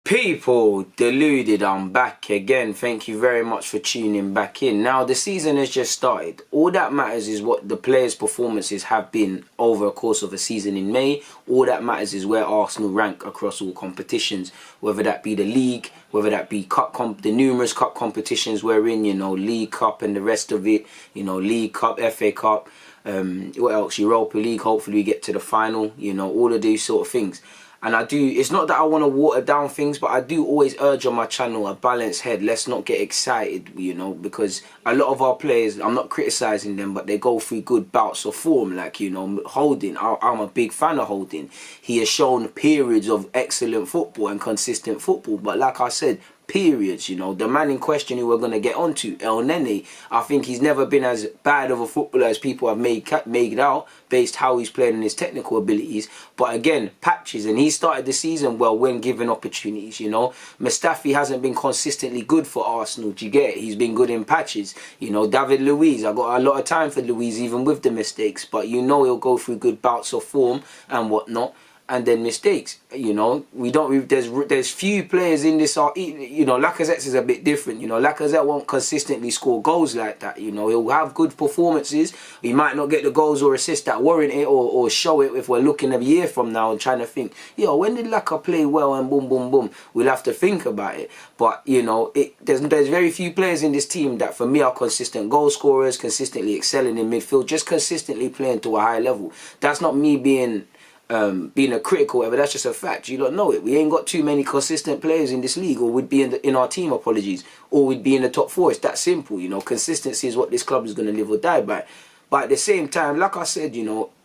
People, Deluded, I'm back again. Thank you very much for tuning back in. Now, the season has just started. All that matters is what the players' performances have been over a course of a season in May. All that matters is where Arsenal rank across all competitions, whether that be the league, whether that be the numerous cup competitions we're in, League Cup and the rest of it, League Cup, FA Cup, what else, Europa League, hopefully we get to the final, all of these sort of things. And it's not that I want to water down things, but I do always urge on my channel a balanced head. Let's not get excited, because a lot of our players, I'm not criticising them, but they go through good bouts of form. Like, Holding, I'm a big fan of Holding. He has shown periods of excellent football and consistent football. But like I said, periods, the man in question who we're going to get onto, Elneny, I think he's never been as bad of a footballer as people have made out, based how he's playing and his technical abilities. But again, patches, and he started the season well when given opportunities, Mustafi hasn't been consistently good for Arsenal, do you get it? He's been good in patches. David Luiz, I got a lot of time for Luiz even with the mistakes, but he'll go through good bouts of form and whatnot. And then mistakes, there's few players in this, Lacazette is a bit different, Lacazette won't consistently score goals like that, he'll have good performances, he might not get the goals or assists that warrant it or show it if we're looking a year from now and trying to think, when did Lacazette play well and boom, boom, boom, we'll have to think about it. But, there's very few players in this team that for me are consistent goal scorers, consistently excelling in midfield, just consistently playing to a high level. That's not me being a critical whatever, that's just a fact. You don't know it. We ain't got too many consistent players in this league, or we'd be in our team, or we'd be in the top four. It's that simple, Consistency is what this club is going to live or die by. But at the same time, like I said,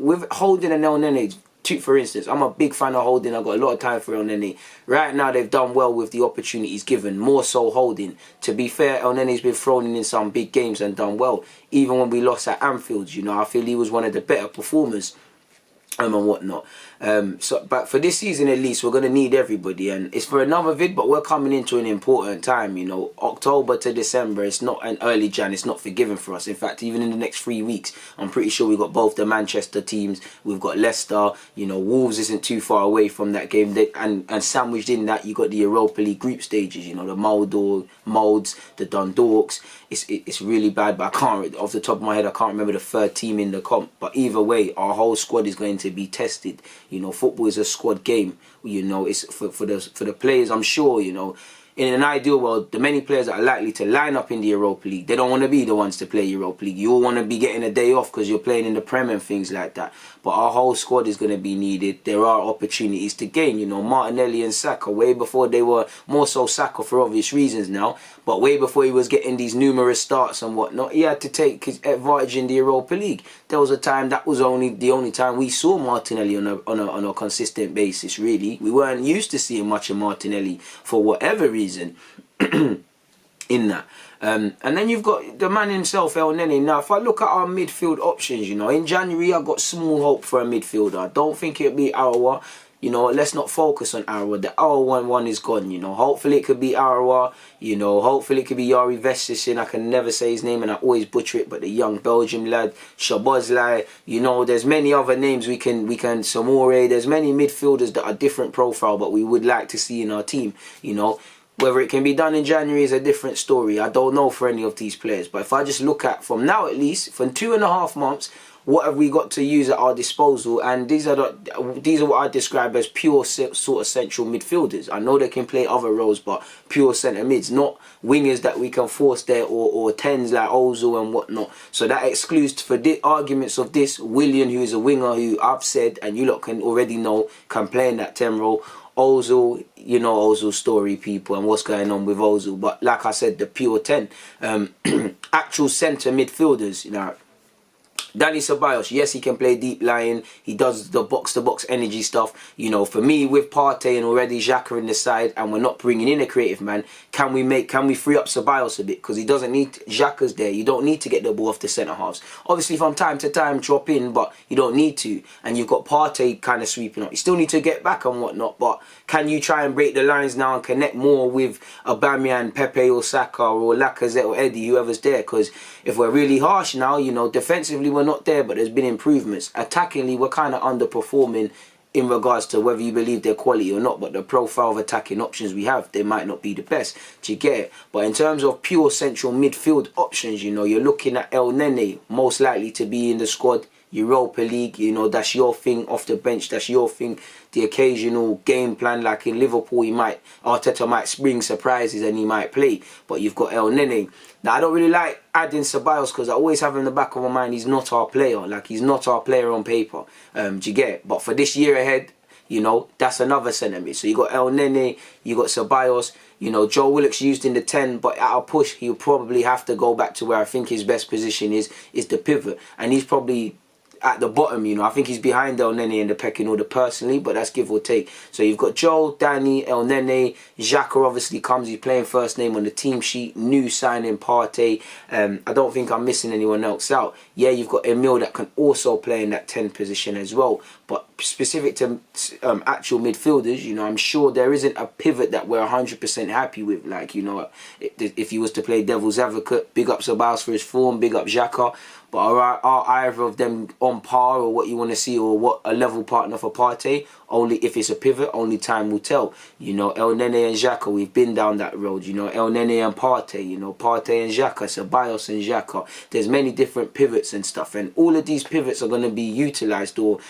with Holding and Elneny, for instance, I'm a big fan of Holding. I've got a lot of time for Elneny. Right now, they've done well with the opportunities given, more so Holding. To be fair, Elneny's been thrown in some big games and done well. Even when we lost at Anfield, I feel he was one of the better performers and whatnot. But for this season at least, we're going to need everybody, and it's for another vid, but we're coming into an important time. October to December, it's not an early Jan, it's not forgiven for us. In fact, even in the next 3 weeks, I'm pretty sure we've got both the Manchester teams, we've got Leicester, Wolves isn't too far away from that game, and sandwiched in that you got the Europa League group stages, the Molds, the Dundalks. It's really bad, but I can't, off the top of my head, I can't remember the third team in the comp. But either way, our whole squad is going to be tested. Football is a squad game. It's for the players. I'm sure, in an ideal world, the many players that are likely to line up in the Europa League, they don't want to be the ones to play Europa League. You all want to be getting a day off because you're playing in the Prem and things like that. But our whole squad is going to be needed. There are opportunities to gain. Martinelli and Saka, way before they were, more so Saka for obvious reasons now, but way before he was getting these numerous starts and whatnot, he had to take his advantage in the Europa League. There was a time that was the only time we saw Martinelli on a consistent basis, really. We weren't used to seeing much of Martinelli for whatever reason in that. And then you've got the man himself, Elneny. Now, if I look at our midfield options, in January I've got small hope for a midfielder. I don't think it'll be Arawa. Let's not focus on Arawa. The Arawa one is gone, Hopefully it could be Arawa, hopefully it could be Yari Vestishin. I can never say his name and I always butcher it, but the young Belgium lad, Shabozlai, there's many other names we can Samore. There's many midfielders that are different profile, but we would like to see in our team, Whether it can be done in January is a different story. I don't know for any of these players. But if I just look at, from now at least, from 2.5 months, what have we got to use at our disposal? And these are what I describe as pure sort of central midfielders. I know they can play other roles, but pure centre mids, not wingers that we can force there, or 10s like Ozil and whatnot. So that excludes, for the arguments of this, Willian, who is a winger who I've said, and you lot can already know, can play in that 10 role. Ozil, Ozil's story, people, and what's going on with Ozil. But like I said, the pure 10. Actual centre midfielders, Dani Ceballos, yes, he can play deep lying. He does the box-to-box energy stuff. For me, with Partey and already Xhaka in the side, and we're not bringing in a creative man, can we free up Ceballos a bit? Because he doesn't need, Xhaka's there. You don't need to get the ball off the centre-halves. Obviously, from time to time, drop in, but you don't need to. And you've got Partey kind of sweeping up. You still need to get back and whatnot, but can you try and break the lines now and connect more with Aubameyang, Pepe or Saka or Lacazette or Eddie, whoever's there? Because if we're really harsh now, defensively we're not there, but there's been improvements. Attackingly, we're kind of underperforming in regards to whether you believe they're quality or not, but the profile of attacking options we have, they might not be the best. Do you get it? But in terms of pure central midfield options, you know, you're looking at Elneny, most likely to be in the squad. Europa League, you know, that's your thing. Off the bench, that's your thing. The occasional game plan, like in Liverpool, Arteta might spring surprises and he might play. But you've got Elneny. Now, I don't really like adding Ceballos because I always have in the back of my mind, he's not our player. Like, he's not our player on paper. Do you get it? But for this year ahead, you know, that's another centre mid. So you got Elneny, you got Ceballos. You know, Joe Willock's used in the 10, but at a push, he'll probably have to go back to where I think his best position is the pivot. And he's probably at the bottom, you know. I think he's behind Elneny in the pecking order personally, but that's give or take. So you've got Joel, Danny, Elneny, Xhaka obviously comes, he's playing first name on the team sheet, new signing Partey. I don't think I'm missing anyone else out. Yeah, you've got Emil that can also play in that 10 position as well. But specific to actual midfielders, you know, I'm sure there isn't a pivot that we're 100% happy with. Like, you know, if he was to play devil's advocate, big up Ceballos for his form, big up Xhaka. But are either of them on par or what you want to see, or what a level partner for Partey? Only if it's a pivot, only time will tell. You know, Elneny and Xhaka, we've been down that road. You know, Elneny and Partey, you know, Partey and Xhaka, Ceballos and Xhaka. There's many different pivots and stuff, and all of these pivots are going to be utilised, or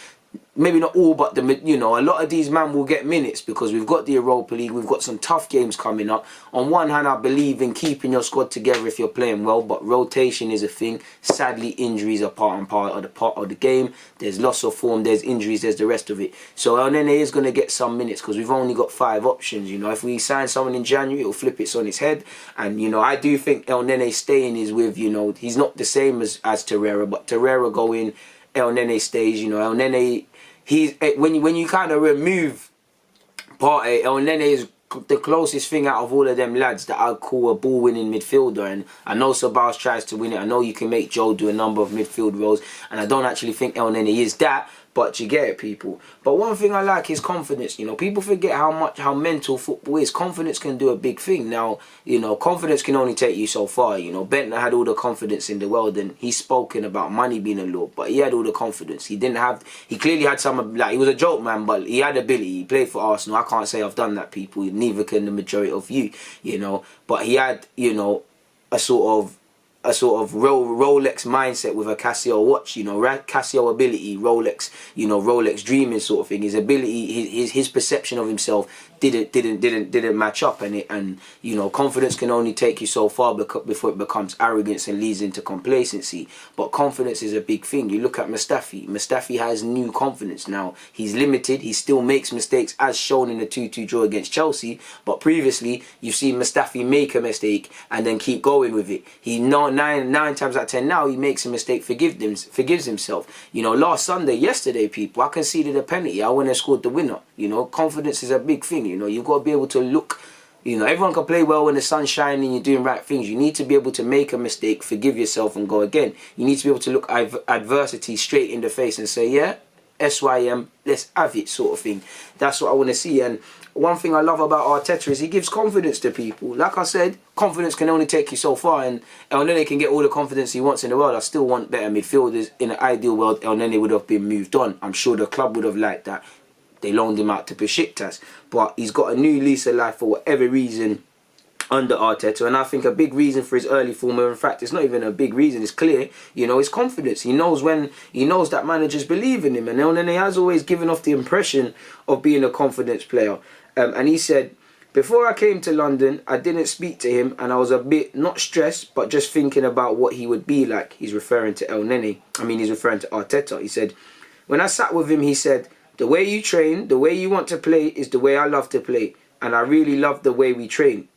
maybe not all, but you know, a lot of these men will get minutes because we've got the Europa League, we've got some tough games coming up. On one hand, I believe in keeping your squad together if you're playing well, but rotation is a thing. Sadly, injuries are part of the game. There's loss of form, there's injuries, there's the rest of it. So Elneny is going to get some minutes because we've only got 5 options. You know, if we sign someone in January, it'll flip it on its head. And you know, I do think Elneny staying is with, you know, he's not the same as Torreira, but Torreira going, Elneny stays. You know, Elneny, he's when you kind of remove Partey, Elneny is the closest thing out of all of them lads that I'd call a ball-winning midfielder. And I know Ceballos tries to win it. I know you can make Joe do a number of midfield roles, and I don't actually think Elneny is that. But you get it, people. But one thing I like is confidence. You know, people forget how mental football is. Confidence can do a big thing. Now, you know, confidence can only take you so far. You know, Bentner had all the confidence in the world, and he's spoken about money being a law, but he had all the confidence. He clearly had some, like, he was a joke man, but he had ability. He played for Arsenal. I can't say I've done that, people. Neither can the majority of you, you know. But he had, you know, a sort of Rolex mindset with a Casio watch, you know, Casio ability, Rolex, you know, Rolex dreaming sort of thing. His ability, his perception of himself didn't match up, and you know, confidence can only take you so far before it becomes arrogance and leads into complacency. But confidence is a big thing. You look at Mustafi. Mustafi has new confidence now. He's limited. He still makes mistakes, as shown in the 2-2 draw against Chelsea. But previously, you've seen Mustafi make a mistake and then keep going with it. He nine times out of 10 now he makes a mistake, forgives himself. You know, yesterday, people, I conceded a penalty. I went and scored the winner. You know, confidence is a big thing. You know, you've got to be able to look. You know, everyone can play well when the sun's shining and you're doing right things. You need to be able to make a mistake, forgive yourself, and go again. You need to be able to look adversity straight in the face and say, yeah, SYM, let's have it, sort of thing. That's what I want to see. And one thing I love about Arteta is he gives confidence to people. Like I said, confidence can only take you so far, and Elneny can get all the confidence he wants in the world. I still want better midfielders. In an ideal world, Elneny would have been moved on. I'm sure the club would have liked that. They loaned him out to Besiktas, but he's got a new lease of life for whatever reason under Arteta, and I think a big reason for his early form, in fact it's not even a big reason, it's clear, you know, his confidence. He knows that managers believe in him, and Elneny has always given off the impression of being a confidence player. And he said, before I came to London, I didn't speak to him, and I was a bit, not stressed, but just thinking about what he would be like. He's referring to he's referring to Arteta. He said, when I sat with him, he said, the way you train, the way you want to play is the way I love to play, and I really love the way we train.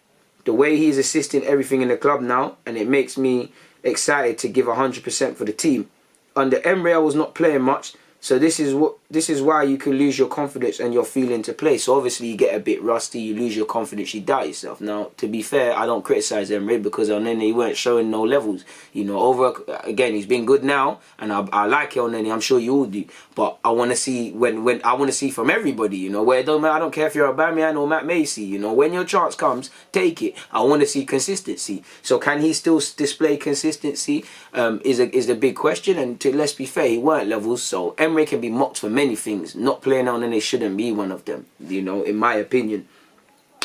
The way he's assisting everything in the club now, and it makes me excited to give 100% for the team. Under Emery, I was not playing much, so this is why you can lose your confidence and your feeling to play. So obviously you get a bit rusty, you lose your confidence, you doubt yourself. Now, to be fair, I don't criticise Emery because Elneny, he weren't showing no levels. You know, again, he's been good now, and I like Elneny, I'm sure you all do. But I want to see when I want to see from everybody, you know, where it don't matter. I don't care if you're Aubameyang or Matt Macy, you know, when your chance comes, take it. I want to see consistency. So can he still display consistency? Is the big question. And let's be fair, he weren't levels. So Emery Emery can be mocked for many things. Not playing Elneny shouldn't be one of them, you know, in my opinion.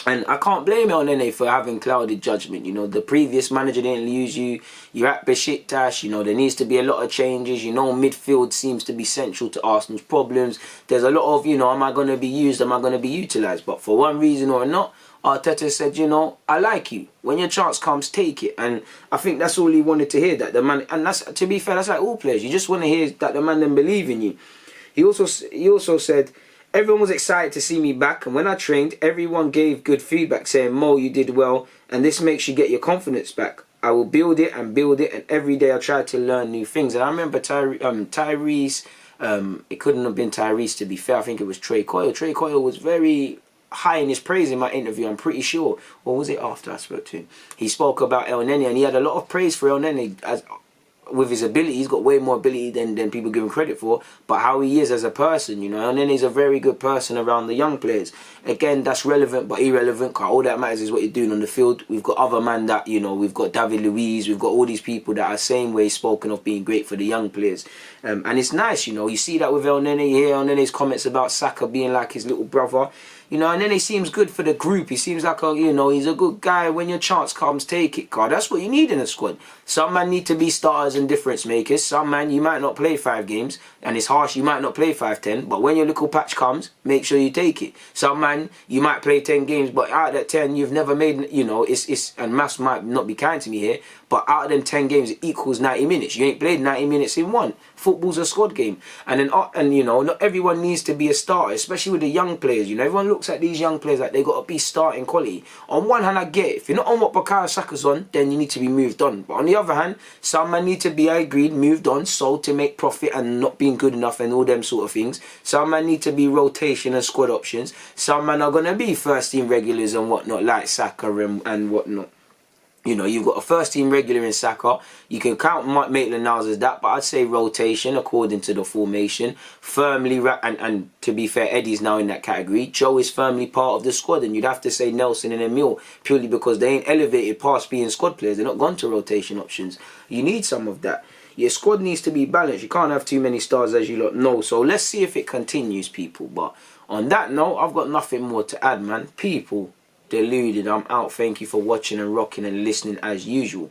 And I can't blame Elneny for having clouded judgment. You know, the previous manager didn't use you. You're at Besiktas. You know, there needs to be a lot of changes. You know, midfield seems to be central to Arsenal's problems. There's a lot of, you know, am I going to be used? Am I going to be utilised? But for one reason or not, Arteta said, you know, I like you. When your chance comes, take it. And I think that's all he wanted to hear, that the man, and that's, to be fair, that's like all players. You just want to hear that the man then believe in you. He also said, everyone was excited to see me back, and when I trained, everyone gave good feedback saying, Mo, you did well, and this makes you get your confidence back. I will build it, and every day I try to learn new things. And I remember Tyrese, it couldn't have been Tyrese, to be fair. I think it was Trey Coyle. Trey Coyle was very high in his praise in my interview, I'm pretty sure. Or was it after I spoke to him? He spoke about Elneny, and he had a lot of praise for Elneny as with his ability. He's got way more ability than people give him credit for, but how he is as a person, you know, and then he's a very good person around the young players. Again, that's relevant but irrelevant, because all that matters is what you're doing on the field. We've got other man that, you know, we've got David Luiz, we've got all these people that are same way spoken of being great for the young players. And it's nice, you know, you see that with Elneny. You hear Elneny's comments about Saka being like his little brother. You know, and then he seems good for the group. He seems like a, you know, he's a good guy. When your chance comes, take it, God. That's what you need in a squad. Some man need to be starters and difference makers. Some man, you might not play 5 games, and it's harsh, you might not play 5-10, but when your little patch comes, make sure you take it. Some man, you might play 10 games, but out of that 10, you've never made, you know, and maths might not be kind to me here, but out of them 10 games, it equals 90 minutes. You ain't played 90 minutes in one. Football's a squad game. And then, and you know, not everyone needs to be a starter, especially with the young players. You know, everyone looks at these young players like they got to be starting quality. On one hand, I get it. If you're not on what Bukayo Saka's on, then you need to be moved on. But on the other hand, some man need to be, I agreed, moved on, sold to make profit and not being good enough and all them sort of things. Some man need to be rotation and squad options. Some man are going to be first team regulars and whatnot, like Saka and whatnot. You know, you've got a first team regular in Saka. You can count Maitland-Niles as that, but I'd say rotation according to the formation. Firmly, and to be fair, Eddie's now in that category. Joe is firmly part of the squad, and you'd have to say Nelson and Emile purely because they ain't elevated past being squad players. They're not gone to rotation options. You need some of that. Your squad needs to be balanced. You can't have too many stars, as you lot know. So let's see if it continues, people. But on that note, I've got nothing more to add, man. People. Deluded. I'm out. Thank you for watching and rocking and listening as usual.